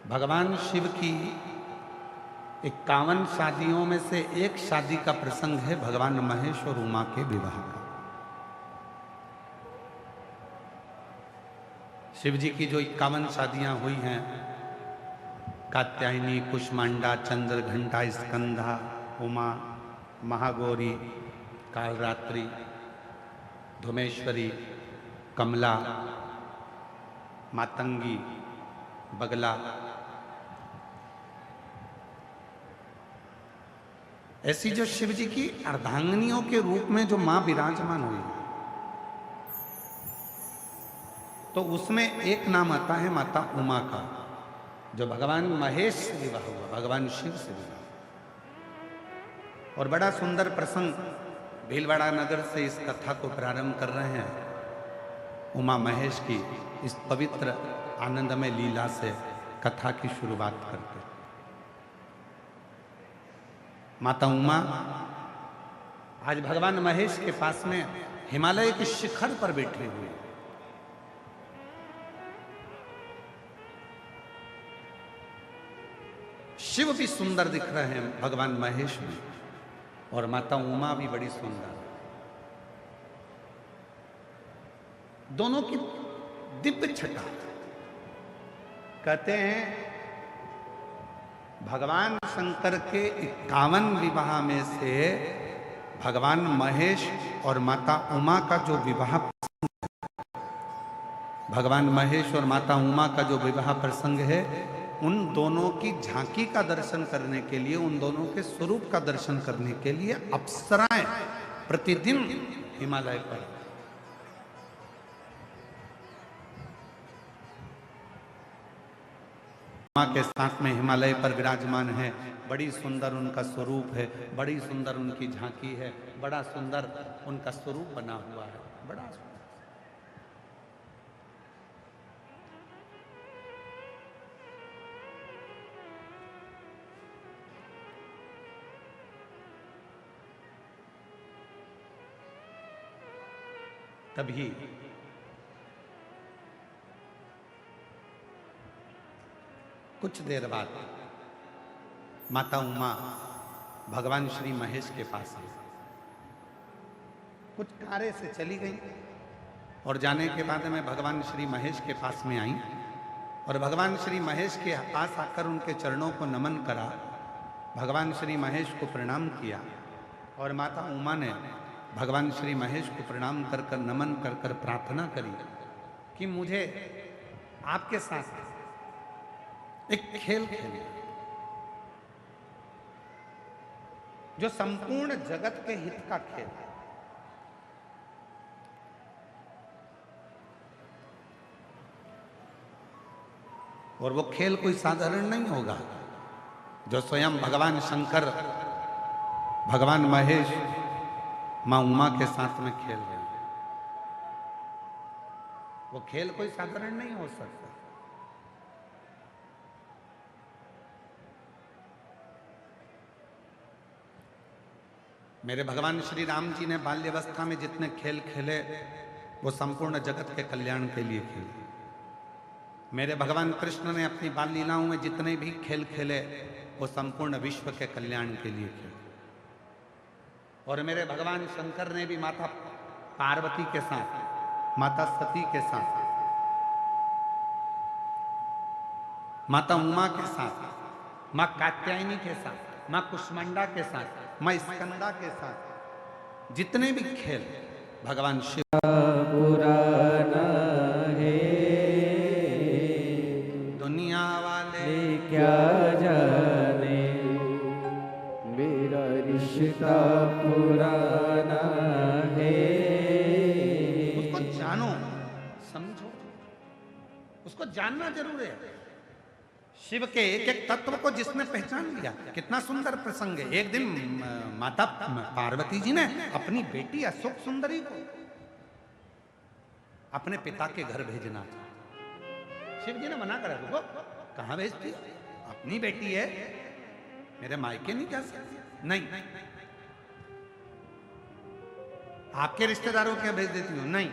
भगवान शिव की 51 शादियों में से एक शादी का प्रसंग है भगवान महेश और उमा के विवाह का। शिव जी की जो 51 शादियां हुई हैं, कात्यायनी, कुष्मांडा, चंद्र घंटा, स्कंधा, उमा, महागौरी, कालरात्रि, धुमेश्वरी, कमला, मातंगी, बगला, ऐसी जो शिव जी की अर्धांगिनियों के रूप में जो मां विराजमान हुई, तो उसमें एक नाम आता है माता उमा का, जो भगवान महेश से विवाह हुआ, भगवान शिव से विवाह। और बड़ा सुंदर प्रसंग, भीलवाड़ा नगर से इस कथा को प्रारंभ कर रहे हैं। उमा महेश की इस पवित्र आनंदमय लीला से कथा की शुरुआत करते हैं। माता उमा आज भगवान महेश के पास में हिमालय के शिखर पर बैठे हुए। शिव भी सुंदर दिख रहे हैं भगवान महेश भी, और माता उमा भी बड़ी सुंदर। दोनों की दिव्य छटा। कहते हैं भगवान शंकर के 51 विवाह में से भगवान महेश और माता उमा का जो विवाह, भगवान महेश और माता उमा का जो विवाह प्रसंग है, उन दोनों की झांकी का दर्शन करने के लिए, उन दोनों के स्वरूप का दर्शन करने के लिए अप्सराएं प्रतिदिन हिमालय पर। उमा के साथ में हिमालय पर विराजमान है। बड़ी सुंदर उनका स्वरूप है, बड़ी सुंदर उनकी झांकी है, बड़ा सुंदर उनका स्वरूप बना हुआ है, बड़ा सुंदर। तभी कुछ देर बाद माता उमा भगवान श्री महेश के पास आई। कुछ कार्य से चली गई और जाने के बाद में भगवान श्री महेश के पास में आई और भगवान श्री महेश के पास आकर उनके चरणों को नमन करा, भगवान श्री महेश को प्रणाम किया। और माता उमा ने भगवान श्री महेश को प्रणाम कर कर, नमन कर कर प्रार्थना करी कि मुझे आपके साथ एक खेल खेलना, जो संपूर्ण जगत के हित का खेल है। और वो खेल कोई साधारण नहीं होगा, जो स्वयं भगवान शंकर, भगवान महेश मां उमा के साथ में खेल रहे हैं। वो खेल कोई साधारण नहीं हो सकता। मेरे भगवान श्री राम जी ने बाल्यावस्था में जितने खेल खेले, वो संपूर्ण जगत के कल्याण के लिए खेले। मेरे भगवान कृष्ण ने अपनी बाल लीलाओं में जितने भी खेल खेले, वो संपूर्ण विश्व के कल्याण के लिए खेले। और मेरे भगवान शंकर ने भी माता पार्वती के साथ, माता सती के साथ, माता उमा के साथ, मां कात्यायनी के साथ, मां कुष्मांडा के साथ, मां स्कंदा के साथ जितने भी खेल भगवान शिव पुराना है, दुनिया वाले क्या जाने मेरा रिश्ता पुराना है। उसको जानो, समझो, उसको जानना जरूर है। शिव के एक एक तत्व को जिसने पहचान लिया, कितना सुंदर प्रसंग है। एक दिन माता पार्वती जी ने अपनी बेटी अशोक सुंदरी को अपने पिता के घर भेजना था। शिव जी ने मना करा, रुको, कहां भेजती, अपनी बेटी है, मेरे मायके नहीं जा सकती। नहीं, आपके रिश्तेदारों के भेज देती हूं। नहीं,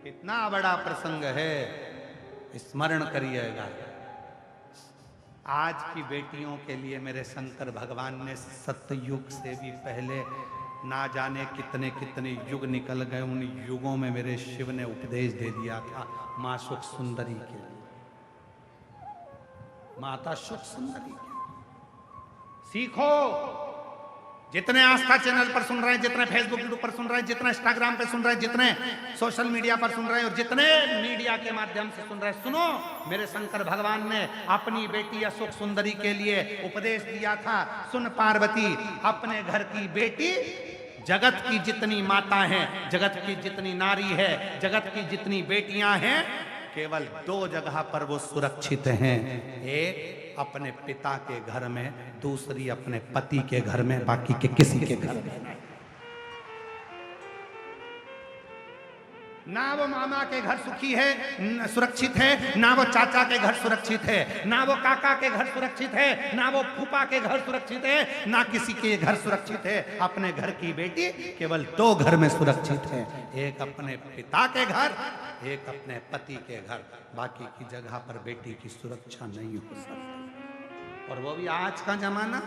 इतना बड़ा प्रसंग है, स्मरण करिएगा। आज की बेटियों के लिए मेरे शंकर भगवान ने सतयुग से भी पहले ना जाने कितने कितने युग निकल गए, उन युगों में मेरे शिव ने उपदेश दे दिया था मां सुख सुंदरी के लिए, माता सुख सुंदरी के लिए। सीखो, जितने आस्था चैनल पर सुन रहे हैं, जितने फेसबुक यूट्यूब पर सुन रहे हैं, जितने इंस्टाग्राम पे सुन रहे हैं, जितने सोशल मीडिया पर सुन रहे हैं और जितने मीडिया के माध्यम से सुन रहे हैं, सुनो, मेरे शंकर भगवान ने अपनी बेटी अशोक सुंदरी के लिए उपदेश दिया था। सुन पार्वती, अपने घर की बेटी जगत की जितनी माता है, जगत की जितनी नारी है, जगत की जितनी बेटियां हैं, केवल 2 जगह पर वो सुरक्षित हैं। एक अपने पिता के घर में, दूसरी अपने पति के घर में, बाकी के किसी के घर में नहीं। ना वो मामा के घर सुखी है, सुरक्षित है, ना वो चाचा के घर सुरक्षित है, ना वो काका के घर सुरक्षित है, ना वो फूफा के घर सुरक्षित है, ना किसी के घर सुरक्षित है। अपने घर की बेटी केवल 2 घर में सुरक्षित है, एक अपने पिता के घर, एक अपने पति के घर, बाकी की जगह पर बेटी की सुरक्षा नहीं हो सकती। और वो भी आज का जमाना,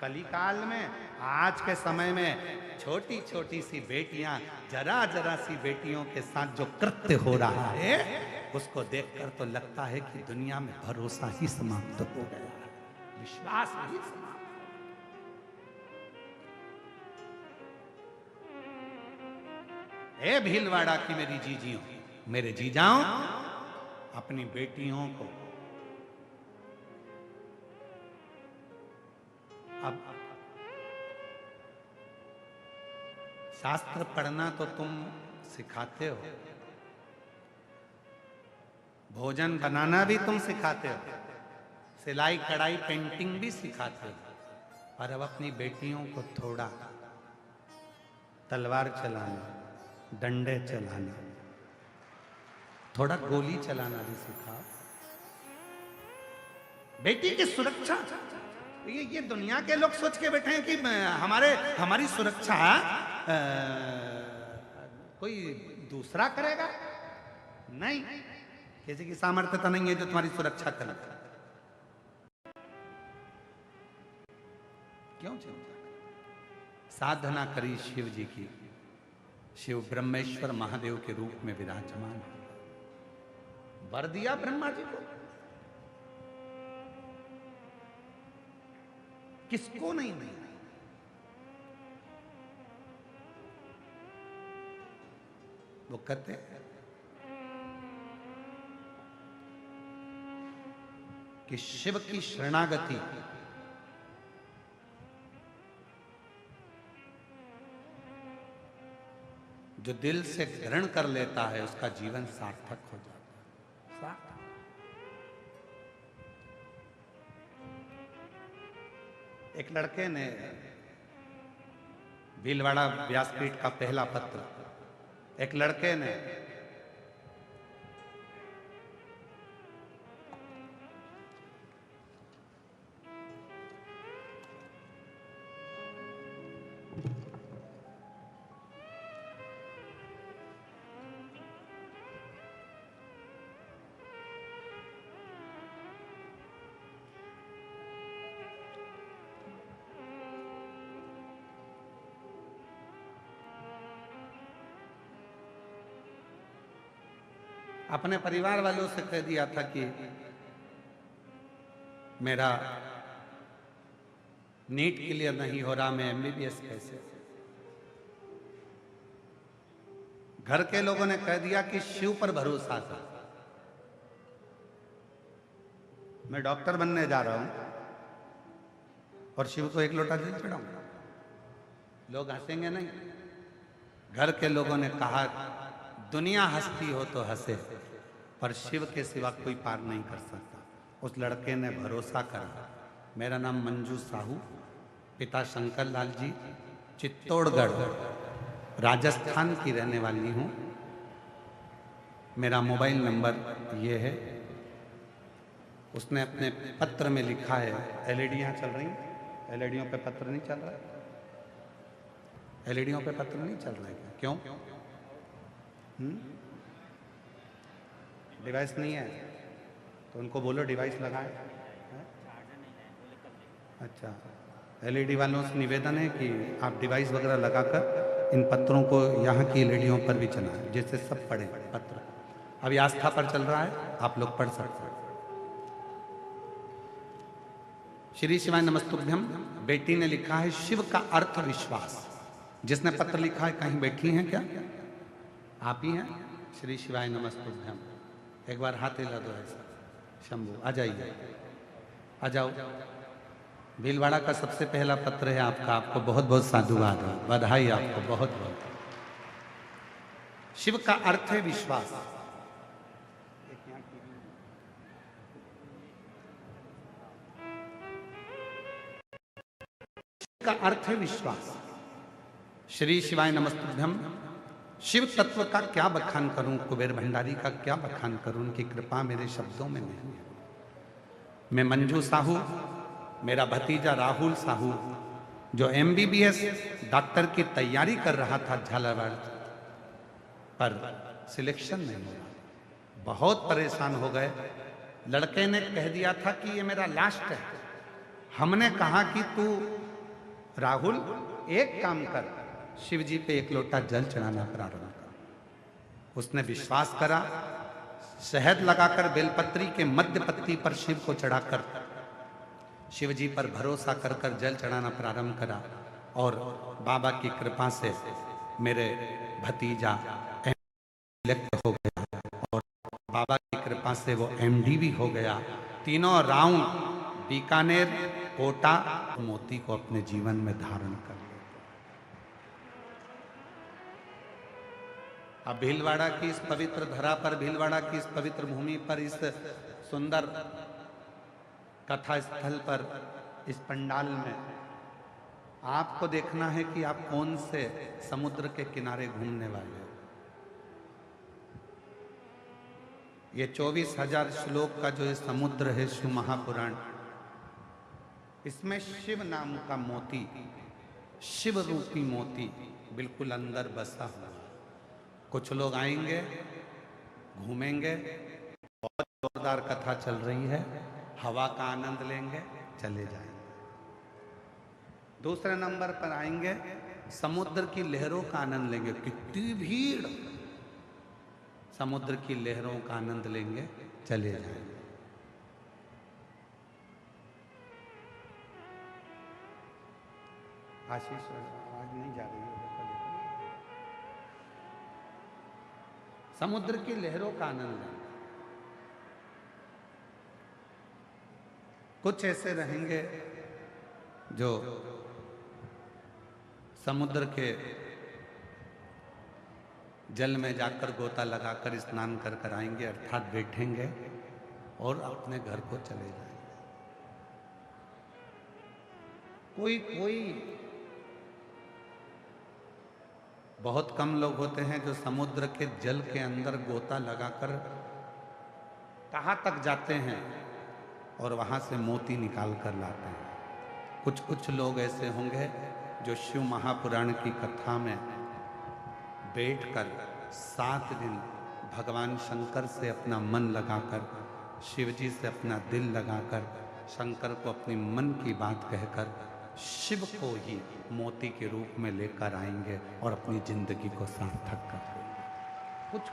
कली काल में, आज के समय में छोटी छोटी सी बेटियां, जरा जरा सी बेटियों के साथ जो कृत्य हो रहा है, उसको देखकर तो लगता है कि दुनिया में भरोसा ही समाप्त हो गया, विश्वास ही समाप्त। ए भीलवाड़ा की मेरी जीजियों, मेरे जीजाओं, अपनी बेटियों को अब शास्त्र पढ़ना तो तुम सिखाते हो, भोजन बनाना भी तुम सिखाते हो, सिलाई कढ़ाई पेंटिंग भी सिखाते हो, पर अब अपनी बेटियों को थोड़ा तलवार चलाना, डंडे चलाना, थोड़ा गोली चलाना भी सिखाओ। बेटी की सुरक्षा, ये दुनिया के लोग सोच के बैठे हैं कि हमारी सुरक्षा कोई दूसरा करेगा। नहीं, किसी की सामर्थ्यता नहीं है जो तुम्हारी सुरक्षा करे। क्यों चिंता? साधना करी शिव जी की, शिव ब्रह्मेश्वर महादेव के रूप में विराजमान, वर दिया ब्रह्मा जी को, किसको नहीं दिया? वो कहते कि शिव की शरणागति जो दिल से ग्रहण कर लेता है, उसका जीवन सार्थक हो जाता है। एक लड़के ने भीलवाड़ा व्यासपीठ का पहला पत्र, एक लड़के ने अपने परिवार वालों से कह दिया था कि मेरा नीट क्लियर नहीं हो रहा, मैं एमबीबीएस कैसे। घर के लोगों ने कह दिया कि शिव पर भरोसा कर, मैं डॉक्टर बनने जा रहा हूं और शिव को 1 लोटा जल चढ़ाऊंगा। लोग हंसेंगे नहीं। घर के लोगों ने कहा दुनिया हंसती हो तो हंसे, पर शिव के सिवा कोई पार नहीं कर सकता। उस लड़के ने भरोसा करा। मेरा नाम मंजू साहू, पिता शंकर लाल जी, चित्तौड़गढ़ राजस्थान की रहने वाली हूँ। मेरा मोबाइल नंबर ये है। उसने अपने पत्र में लिखा है, एलईडियाँ चल रही, एलईडियों पे पत्र नहीं चल रहा, एलईडियों पे पत्र नहीं चल रहा है, क्यों? डिवाइस नहीं है तो उनको बोलो डिवाइस लगाए। अच्छा, एलईडी वालों से निवेदन है कि आप डिवाइस वगैरह लगाकर इन पत्रों को यहाँ की एलईडियों पर भी चलाएं, जिससे सब पढ़ें पत्र। अभी आस्था पर चल रहा है, आप लोग पढ़ सकते हैं। श्री शिवाय नमस्तुभ्यम। बेटी ने लिखा है शिव का अर्थ विश्वास। जिसने पत्र लिखा है कहीं बैठी हैं क्या? आप ही हैं? श्री शिवाय नमस्तुभ्यम। एक बार हाथ हिला दो ऐसा। शंभू आ जाइए, आ जाओ। भीलवाड़ा का सबसे पहला पत्र है आपका, आपको बहुत बहुत साधुवाद है, बधाई आपको बहुत बहुत। शिव का अर्थ है विश्वास। का अर्थ है विश्वास। श्री शिवाय नमस्तुभ्यम। शिव तत्व का क्या बखान करूं, कुबेर भंडारी का क्या बखान करूं, उनकी कृपा मेरे शब्दों में नहीं है। मैं मंजू साहू, मेरा भतीजा राहुल साहू जो एमबीबीएस डॉक्टर की तैयारी कर रहा था झालावाड़, पर सिलेक्शन नहीं हुआ, बहुत परेशान हो गए। लड़के ने कह दिया था कि ये मेरा लास्ट है। हमने कहा कि तू राहुल एक काम कर, शिव जी पे एक लोटा जल चढ़ाना प्रारंभ कर। उसने विश्वास करा, शहद लगाकर बेलपत्री के मध्य पत्ती पर शिव को चढ़ाकर शिव जी पर भरोसा कर कर जल चढ़ाना प्रारंभ करा, और बाबा की कृपा से मेरे भतीजा सिलेक्ट हो गया, और बाबा की कृपा से वो एमडी भी हो गया। तीनों राउंड बीकानेर, कोटा, मोती को अपने जीवन में धारण कर लिया। अब भीलवाड़ा की इस पवित्र धरा पर, भीलवाड़ा की इस पवित्र भूमि पर, इस सुंदर कथा स्थल पर, इस पंडाल में आपको देखना है कि आप कौन से समुद्र के किनारे घूमने वाले हो। ये 24,000 श्लोक का जो ये समुद्र है शिव महापुराण, इसमें शिव नाम का मोती, शिव रूपी मोती बिल्कुल अंदर बसा हुआ। कुछ लोग आएंगे, घूमेंगे, बहुत जोरदार कथा चल रही है, हवा का आनंद लेंगे, चले जाएंगे। दूसरे नंबर पर आएंगे, समुद्र की लहरों का आनंद लेंगे, कितनी भीड़, समुद्र की लहरों का आनंद लेंगे, चले जाएंगे। आशीष आवाज नहीं जा रही है, समुद्र की लहरों का आनंद लेंगे। कुछ ऐसे रहेंगे जो समुद्र के जल में जाकर गोता लगाकर स्नान कर कर आएंगे, अर्थात बैठेंगे और अपने घर को चले जाएंगे। कोई कोई बहुत कम लोग होते हैं जो समुद्र के जल के अंदर गोता लगाकर कहाँ तक जाते हैं और वहां से मोती निकाल कर लाते हैं। कुछ कुछ लोग ऐसे होंगे जो शिव महापुराण की कथा में बैठकर 7 दिन भगवान शंकर से अपना मन लगाकर, शिव जी से अपना दिल लगाकर, शंकर को अपनी मन की बात कहकर शिव को ही मोती के रूप में लेकर आएंगे और अपनी जिंदगी को सार्थक कर देंगे। कुछ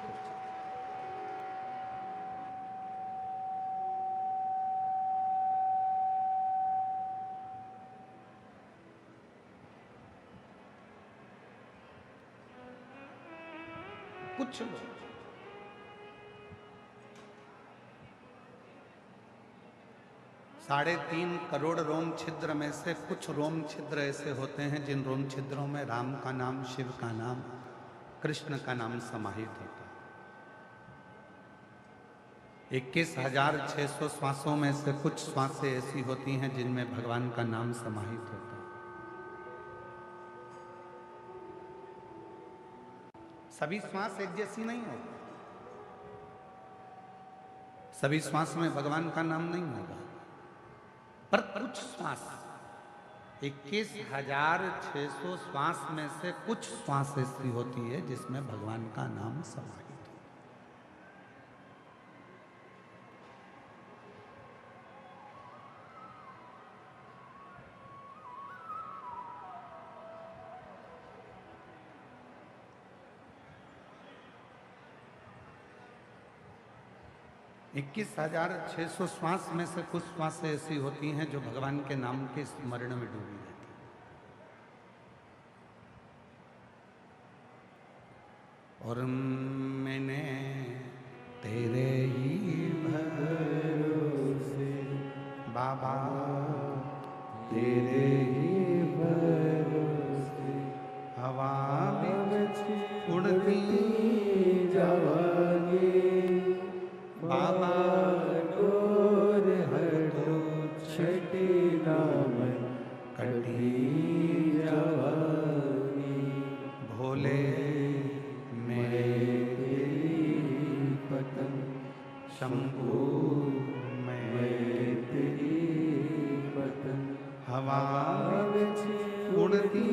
कुछ लोग 3.5 करोड़ रोम छिद्र में से कुछ रोम छिद्र ऐसे होते हैं जिन रोम छिद्रों में राम का नाम, शिव का नाम, कृष्ण का नाम समाहित होता है। 21,600 श्वासों में से कुछ श्वासें ऐसी होती हैं जिनमें भगवान का नाम समाहित होता है। सभी श्वास एक जैसी नहीं होगी, सभी श्वास में भगवान का नाम नहीं होगा, पर कुछ श्वास, 21,600 श्वास में से कुछ श्वास ऐसी होती है जिसमें भगवान का नाम समाहित है। 21,600 श्वास में से कुछ श्वास ऐसी होती हैं जो भगवान के नाम के स्मरण में डूबी रहती हैं। और मैंने तेरे ही भरोसे बाबा, तेरे ही भरोसे हवा में उड़ती जावांगी बाबा, डोर हटो छठी नाम कटी जावांगी भोले मैं तेरी पतंग शंभू मैं तेरी पतंग हवा में उड़ती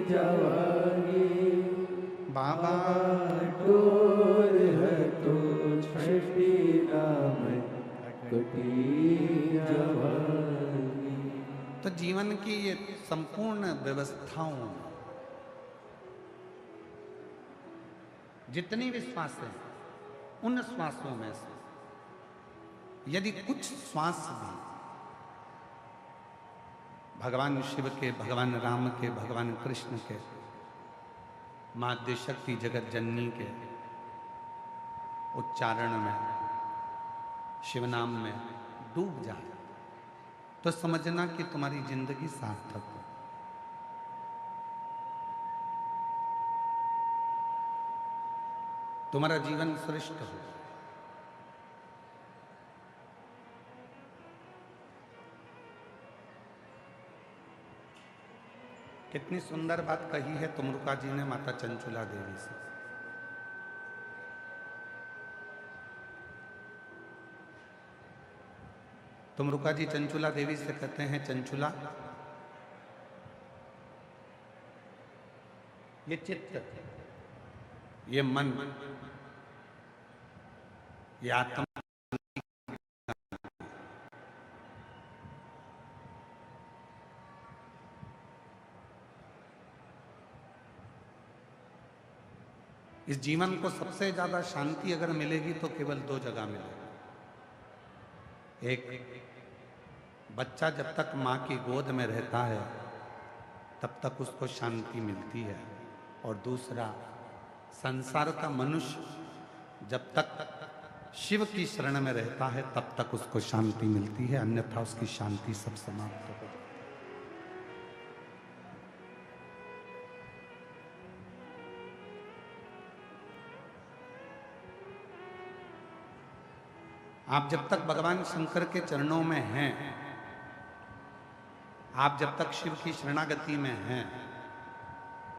जावांगी बाबा, डोर हटो छठी नाम कटी जावांगी। तो जीवन की ये संपूर्ण व्यवस्थाओं में जितनी भी श्वास है, उन श्वासों में से यदि कुछ श्वास भी भगवान शिव के, भगवान राम के, भगवान कृष्ण के, माँ आद्यशक्ति जगत जननी के उच्चारण में, शिव नाम में डूब जाए तो समझना कि तुम्हारी जिंदगी सार्थक हो। तुम्हारा जीवन श्रेष्ठ हो। कितनी सुंदर बात कही है तुमरुका जी ने माता चंचुला देवी से। तुमरुका जी चंचुला देवी से कहते हैं, चंचुला ये चित्त, ये मन, ये आत्मा इस जीवन को सबसे ज्यादा शांति अगर मिलेगी तो केवल दो जगह मिलेगी। एक, बच्चा जब तक माँ की गोद में रहता है तब तक उसको शांति मिलती है, और दूसरा, संसार का मनुष्य जब तक शिव की शरण में रहता है तब तक उसको शांति मिलती है, अन्यथा उसकी शांति सब समाप्त हो जाती है। आप जब तक भगवान शंकर के चरणों में हैं, आप जब तक शिव की शरणागति में हैं,